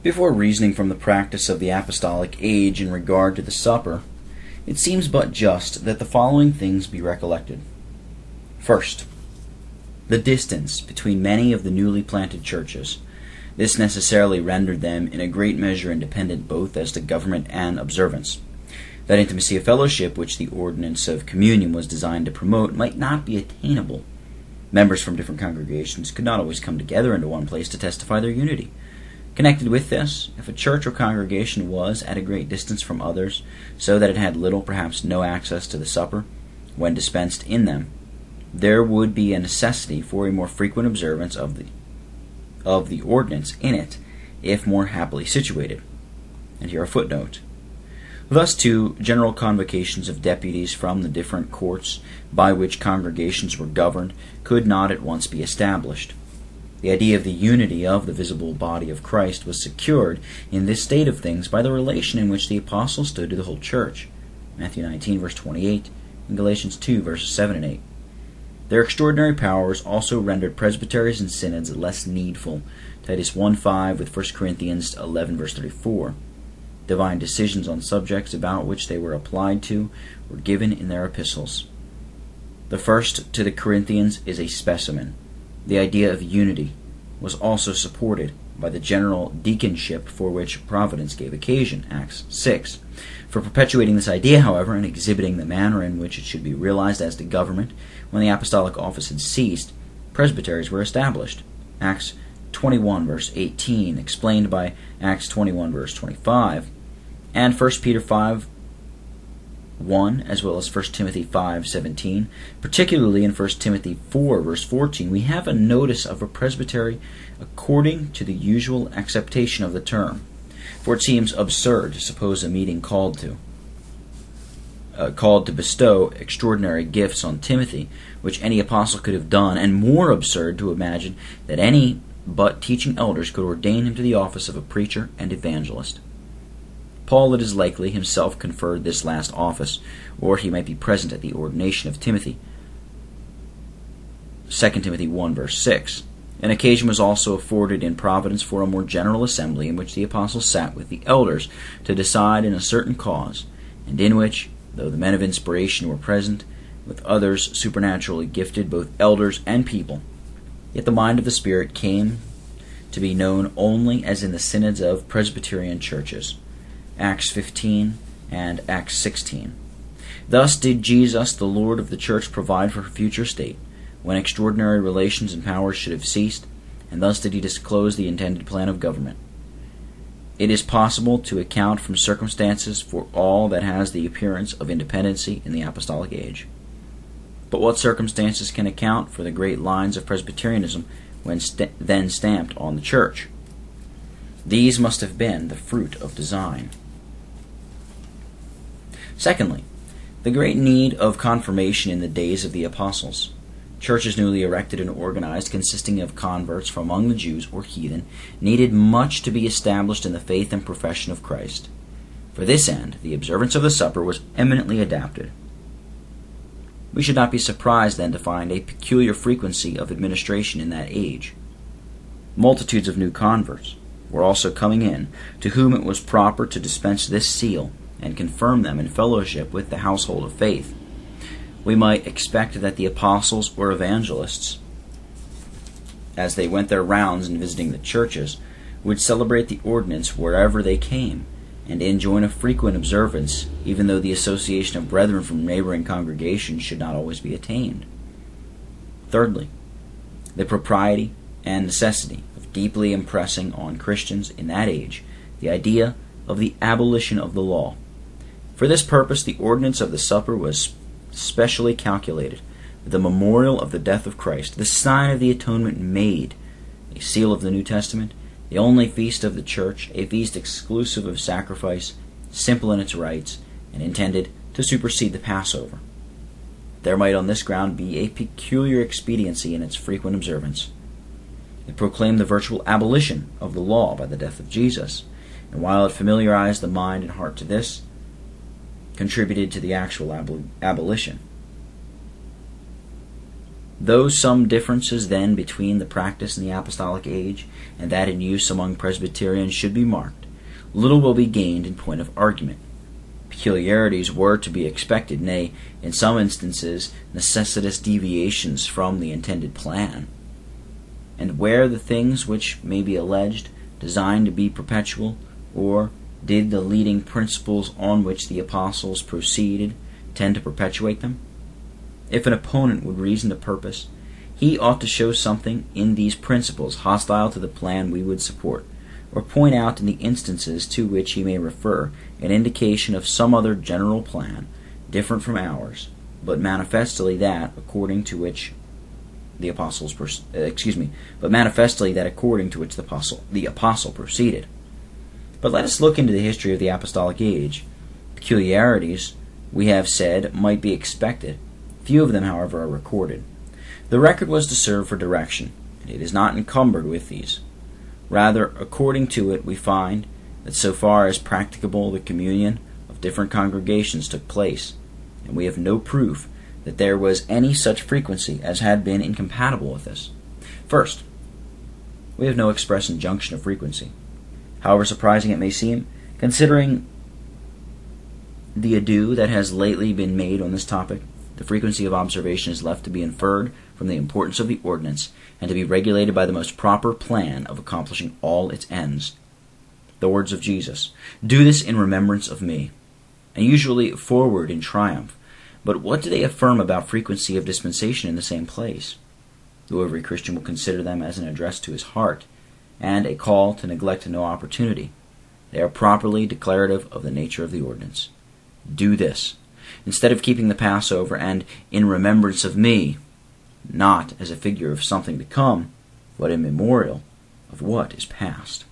Before reasoning from the practice of the apostolic age in regard to the supper, it seems but just that the following things be recollected. First, the distance between many of the newly planted churches. This necessarily rendered them in a great measure independent both as to government and observance. That intimacy of fellowship which the ordinance of communion was designed to promote might not be attainable. Members from different congregations could not always come together into one place to testify their unity. Connected with this, if a church or congregation was at a great distance from others, so that it had little, perhaps no access to the supper, when dispensed in them, there would be a necessity for a more frequent observance of the ordinance in it, if more happily situated. And here a footnote. Thus, too, general convocations of deputies from the different courts by which congregations were governed could not at once be established. The idea of the unity of the visible body of Christ was secured in this state of things by the relation in which the apostles stood to the whole church, Matthew 19, verse 28, and Galatians 2, verses 7 and 8. Their extraordinary powers also rendered presbyteries and synods less needful, Titus 1:5 with 1 Corinthians 11, verse 34. Divine decisions on subjects about which they were applied to were given in their epistles. The first to the Corinthians is a specimen. The idea of unity was also supported by the general deaconship for which Providence gave occasion, Acts 6. For perpetuating this idea, however, and exhibiting the manner in which it should be realized as to government, when the apostolic office had ceased, presbyteries were established, Acts 21, verse 18, explained by Acts 21, verse 25, and 1 Peter 5, 1, as well as 1 Timothy 5:17. Particularly in 1 Timothy 4, verse 14, we have a notice of a presbytery according to the usual acceptation of the term. For it seems absurd to suppose a meeting called to bestow extraordinary gifts on Timothy, which any apostle could have done, and more absurd to imagine that any but teaching elders could ordain him to the office of a preacher and evangelist. Paul, it is likely, himself conferred this last office, or he might be present at the ordination of Timothy. 2 Timothy 1, verse 6. An occasion was also afforded in Providence for a more general assembly in which the apostles sat with the elders to decide in a certain cause, and in which, though the men of inspiration were present, with others supernaturally gifted, both elders and people, yet the mind of the Spirit came to be known only as in the synods of Presbyterian churches, Acts 15 and Acts 16. Thus did Jesus, the Lord of the church, provide for her future state, when extraordinary relations and powers should have ceased, and thus did he disclose the intended plan of government. It is possible to account from circumstances for all that has the appearance of independency in the apostolic age. But what circumstances can account for the great lines of Presbyterianism when then stamped on the church? These must have been the fruit of design. Secondly, the great need of confirmation in the days of the apostles. Churches newly erected and organized, consisting of converts from among the Jews or heathen, needed much to be established in the faith and profession of Christ. For this end, the observance of the supper was eminently adapted. We should not be surprised then to find a peculiar frequency of administration in that age. Multitudes of new converts were also coming in, to whom it was proper to dispense this seal and confirm them in fellowship with the household of faith. We might expect that the apostles or evangelists, as they went their rounds in visiting the churches, would celebrate the ordinance wherever they came, and enjoin a frequent observance, even though the association of brethren from neighboring congregations should not always be attained. Thirdly, the propriety and necessity of deeply impressing on Christians in that age the idea of the abolition of the law. For this purpose, the ordinance of the supper was specially calculated, the memorial of the death of Christ, the sign of the atonement made, a seal of the New Testament, the only feast of the church, a feast exclusive of sacrifice, simple in its rites, and intended to supersede the Passover. There might on this ground be a peculiar expediency in its frequent observance. It proclaimed the virtual abolition of the law by the death of Jesus, and while it familiarized the mind and heart to this, contributed to the actual abolition. Though some differences then between the practice in the apostolic age and that in use among Presbyterians should be marked, little will be gained in point of argument. Peculiarities were to be expected, nay, in some instances, necessitous deviations from the intended plan. And where the things which may be alleged designed to be perpetual, or did the leading principles on which the apostles proceeded tend to perpetuate them? If an opponent would reason to purpose, he ought to show something in these principles hostile to the plan we would support, or point out in the instances to which he may refer an indication of some other general plan different from ours, but manifestly that according to which the apostle proceeded. But let us look into the history of the apostolic age. Peculiarities, we have said, might be expected. Few of them, however, are recorded. The record was to serve for direction, and it is not encumbered with these. Rather, according to it, we find that so far as practicable the communion of different congregations took place, and we have no proof that there was any such frequency as had been incompatible with this. First, we have no express injunction of frequency. However surprising it may seem, considering the ado that has lately been made on this topic, the frequency of observation is left to be inferred from the importance of the ordinance, and to be regulated by the most proper plan of accomplishing all its ends. The words of Jesus, "Do this in remembrance of me," and usually forward in triumph. But what do they affirm about frequency of dispensation in the same place? Though every Christian will consider them as an address to his heart, and a call to neglect no opportunity, they are properly declarative of the nature of the ordinance. Do this, instead of keeping the Passover, and in remembrance of me, not as a figure of something to come, but a memorial of what is past.